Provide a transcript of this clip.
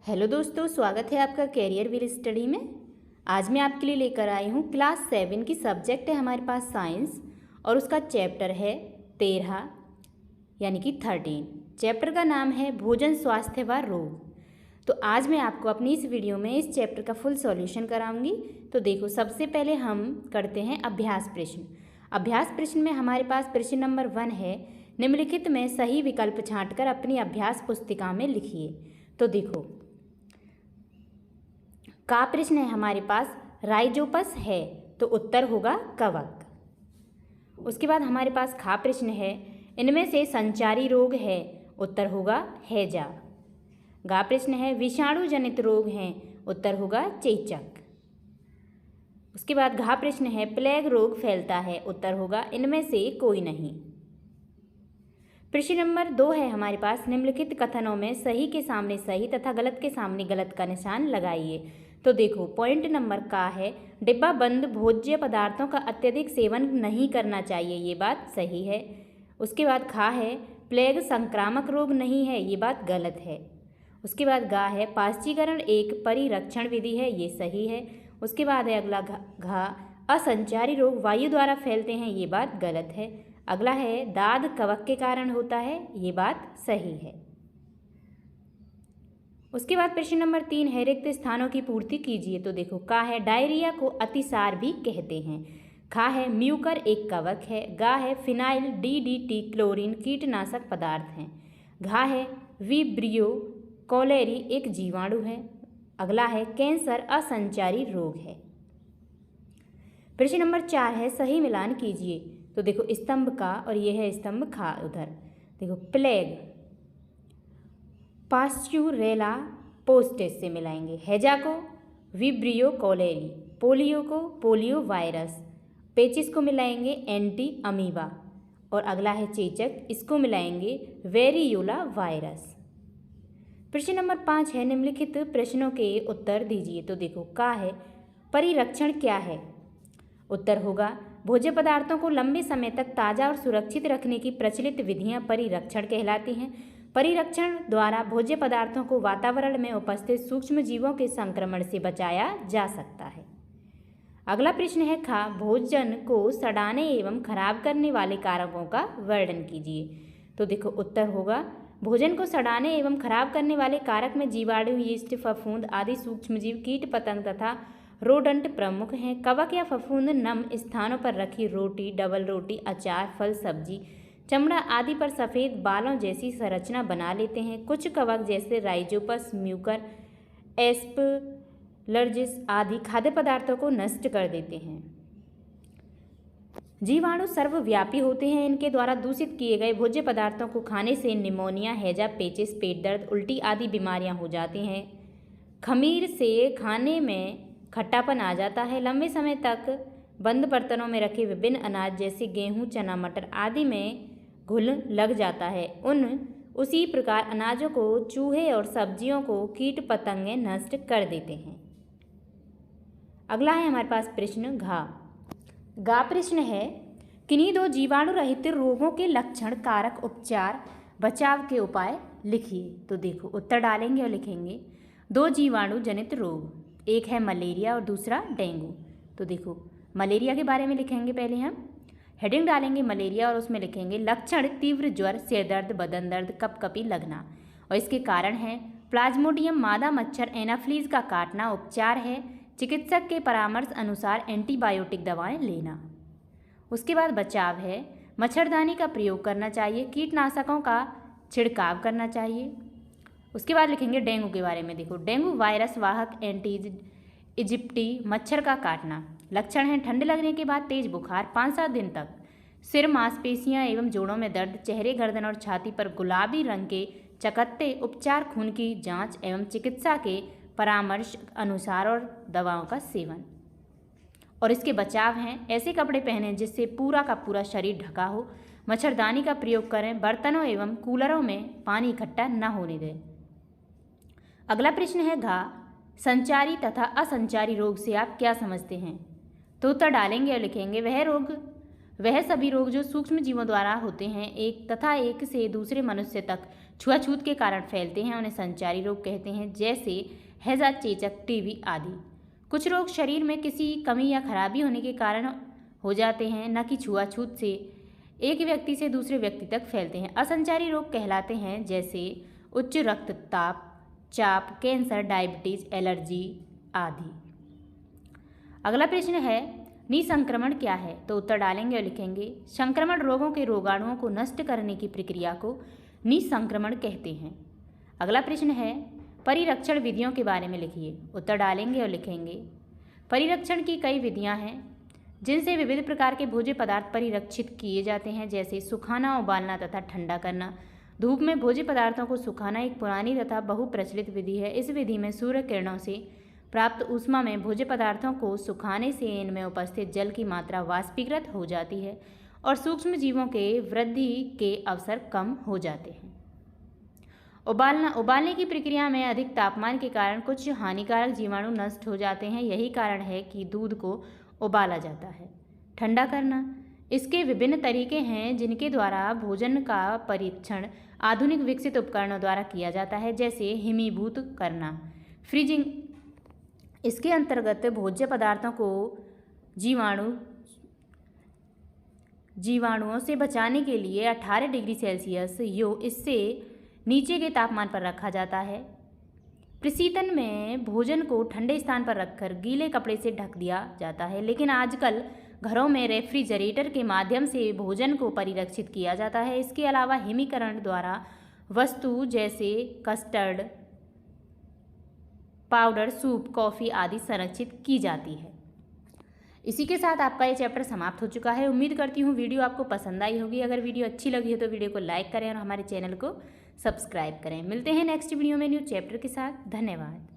Hello दोस्तों, स्वागत है आपका कैरियर विल स्टडी में। आज मैं आपके लिए लेकर आई हूँ क्लास 7 की सब्जेक्ट है हमारे पास साइंस और उसका चैप्टर है 13 यानी कि 13। चैप्टर का नाम है भोजन, स्वास्थ्य व रोग। तो आज मैं आपको अपनी इस वीडियो में इस चैप्टर का फुल सॉल्यूशन कराऊंगी। तो देखो, सबसे पहले हम करते हैं अभ्यास प्रश्न। अभ्यास प्रश्न में हमारे पास प्रश्न नंबर 1 है, निम्नलिखित में सही विकल्प छांटकर अपनी अभ्यास पुस्तिका में लिखिए। तो देखो, का प्रश्न है हमारे पास राइजोपस है, तो उत्तर होगा कवक। उसके बाद हमारे पास खा प्रश्न है, इनमें से संचारी रोग है, उत्तर होगा हैजा। गा प्रश्न है, विषाणु जनित रोग हैं, उत्तर होगा चेचक। उसके बाद घा प्रश्न है, प्लेग रोग फैलता है, उत्तर होगा इनमें से कोई नहीं। प्रश्न नंबर 2 है हमारे पास, निम्नलिखित कथनों में सही के सामने सही तथा गलत के सामने गलत का निशान लगाइए। तो देखो, पॉइंट नंबर का है, डिब्बा बंद भोज्य पदार्थों का अत्यधिक सेवन नहीं करना चाहिए, ये बात सही है। उसके बाद खा है, प्लेग संक्रामक रोग नहीं है, ये बात गलत है। उसके बाद गा है, पाश्चीकरण एक परिरक्षण विधि है, ये सही है। उसके बाद है अगला घा, असंचारी रोग वायु द्वारा फैलते हैं, ये बात गलत है। अगला है, दाद कवक के कारण होता है, ये बात सही है। उसके बाद प्रश्न नंबर 3 है, रिक्त स्थानों की पूर्ति कीजिए। तो देखो, का है, डायरिया को अतिसार भी कहते हैं। खा है, म्यूकर एक कवक है। गा है, फिनाइल DDT क्लोरीन कीटनाशक पदार्थ हैं। घा है, विब्रियो कॉलेरी एक जीवाणु है। अगला है, कैंसर असंचारी रोग है। प्रश्न नंबर 4 है, सही मिलान कीजिए। तो देखो, स्तंभ का और यह है स्तंभ खा। उधर देखो, प्लेग पास्चुरेला पोस्टेस से मिलाएंगे, हैजा को विब्रियो कॉलेरी, पोलियो को पोलियो वायरस, पेचिस को मिलाएंगे एंटी अमीबा और अगला है चेचक, इसको मिलाएंगे वेरियोला वायरस। प्रश्न नंबर 5 है, निम्नलिखित प्रश्नों के उत्तर दीजिए। तो देखो, का है, परिरक्षण क्या है, उत्तर होगा भोज्य पदार्थों को लंबे समय तक ताज़ा और सुरक्षित रखने की प्रचलित विधियां परिरक्षण कहलाती हैं। परिरक्षण द्वारा भोज्य पदार्थों को वातावरण में उपस्थित सूक्ष्म जीवों के संक्रमण से बचाया जा सकता है। अगला प्रश्न है, खा, भोजन को सड़ाने एवं खराब करने वाले कारकों का वर्णन कीजिए। तो देखो, उत्तर होगा भोजन को सड़ाने एवं खराब करने वाले कारक में जीवाणु, यीस्ट, फफूंद आदि सूक्ष्मजीव, कीट पतंग तथा रोडंट प्रमुख हैं। कवक या फफूंद नम स्थानों पर रखी रोटी, डबल रोटी, अचार, फल, सब्जी, चमड़ा आदि पर सफ़ेद बालों जैसी संरचना बना लेते हैं। कुछ कवक जैसे राइजोपस, म्यूकर, एस्पलर्जिस आदि खाद्य पदार्थों को नष्ट कर देते हैं। जीवाणु सर्वव्यापी होते हैं, इनके द्वारा दूषित किए गए भोज्य पदार्थों को खाने से निमोनिया, हैजा, पेचिस, पेट दर्द, उल्टी आदि बीमारियां हो जाती हैं। खमीर से खाने में खट्टापन आ जाता है। लंबे समय तक बंद बर्तनों में रखे विभिन्न अनाज जैसे गेहूं, चना, मटर आदि में घुल लग जाता है। उसी प्रकार अनाजों को चूहे और सब्जियों को कीट पतंगे नष्ट कर देते हैं। अगला है हमारे पास प्रश्न घा। गा प्रश्न है, किन्हीं 2 जीवाणु रहित रोगों के लक्षण, कारक, उपचार, बचाव के उपाय लिखिए। तो देखो, उत्तर डालेंगे और लिखेंगे 2 जीवाणु जनित रोग, एक है मलेरिया और दूसरा डेंगू। तो देखो, मलेरिया के बारे में लिखेंगे, पहले हम हेडिंग डालेंगे मलेरिया और उसमें लिखेंगे लक्षण, तीव्र ज्वर, सिर दर्द, बदन दर्द, कपकपी लगना और इसके कारण है प्लाज्मोडियम मादा मच्छर एनाफ्लीज का काटना। उपचार है चिकित्सक के परामर्श अनुसार एंटीबायोटिक दवाएं लेना। उसके बाद बचाव है मच्छरदानी का प्रयोग करना चाहिए, कीटनाशकों का छिड़काव करना चाहिए। उसके बाद लिखेंगे डेंगू के बारे में। देखो, डेंगू वायरस वाहक एंटीज इजिप्टी मच्छर का काटना। लक्षण हैं ठंड लगने के बाद तेज बुखार 5-7 दिन तक, सिर, मांसपेशियां एवं जोड़ों में दर्द, चेहरे, गर्दन और छाती पर गुलाबी रंग के चकत्ते। उपचार खून की जांच एवं चिकित्सा के परामर्श अनुसार और दवाओं का सेवन। और इसके बचाव हैं, ऐसे कपड़े पहनें जिससे पूरा का पूरा शरीर ढका हो। मच्छरदानी का प्रयोग करें, बर्तनों एवं कूलरों में पानी इकट्ठा न होने दें। अगला प्रश्न है घा, संचारी तथा असंचारी रोग से आप क्या समझते हैं। तो उत्तर डालेंगे और लिखेंगे वह रोग वह सभी रोग जो सूक्ष्म जीवों द्वारा होते हैं एक से दूसरे मनुष्य तक छुआछूत के कारण फैलते हैं उन्हें संचारी रोग कहते हैं, जैसे हैजा, चेचक, टीबी आदि। कुछ रोग शरीर में किसी कमी या खराबी होने के कारण हो जाते हैं, न कि छुआछूत से एक व्यक्ति से दूसरे व्यक्ति तक फैलते हैं। असंचारी रोग कहलाते हैं, जैसे उच्च रक्तचाप, चाप, कैंसर, डायबिटीज, एलर्जी आदि। अगला प्रश्न है, निसंक्रमण क्या है? तो उत्तर डालेंगे और लिखेंगे, संक्रमण रोगों के रोगाणुओं को नष्ट करने की प्रक्रिया को निसंक्रमण कहते हैं। अगला प्रश्न है, परिरक्षण विधियों के बारे में लिखिए। उत्तर डालेंगे और लिखेंगे, परिरक्षण की कई विधियां हैं जिनसे विविध प्रकार के भोज्य पदार्थ परिरक्षित किए जाते हैं, जैसे सुखाना, उबालना तथा ठंडा करना। धूप में भोज्य पदार्थों को सुखाना एक पुरानी तथा बहुप्रचलित विधि है। इस विधि में सूर्य किरणों से प्राप्त ऊष्मा में भोज्य पदार्थों को सुखाने से इनमें उपस्थित जल की मात्रा वाष्पीकृत हो जाती है और सूक्ष्म जीवों के वृद्धि के अवसर कम हो जाते हैं। उबालने की प्रक्रिया में अधिक तापमान के कारण कुछ हानिकारक जीवाणु नष्ट हो जाते हैं। यही कारण है कि दूध को उबाला जाता है। ठंडा करना, इसके विभिन्न तरीके हैं जिनके द्वारा भोजन का परीक्षण आधुनिक विकसित उपकरणों द्वारा किया जाता है, जैसे हिमीभूत करना, फ्रीजिंग। इसके अंतर्गत भोज्य पदार्थों को जीवाणुओं से बचाने के लिए 18 डिग्री सेल्सियस इससे नीचे के तापमान पर रखा जाता है। प्रशीतन में भोजन को ठंडे स्थान पर रखकर गीले कपड़े से ढक दिया जाता है, लेकिन आजकल घरों में रेफ्रिजरेटर के माध्यम से भोजन को परिरक्षित किया जाता है। इसके अलावा हिमीकरण द्वारा वस्तु जैसे कस्टर्ड पाउडर, सूप, कॉफ़ी आदि संरक्षित की जाती है। इसी के साथ आपका ये चैप्टर समाप्त हो चुका है। उम्मीद करती हूँ वीडियो आपको पसंद आई होगी। अगर वीडियो अच्छी लगी हो तो वीडियो को लाइक करें और हमारे चैनल को सब्सक्राइब करें। मिलते हैं नेक्स्ट वीडियो में न्यू चैप्टर के साथ। धन्यवाद।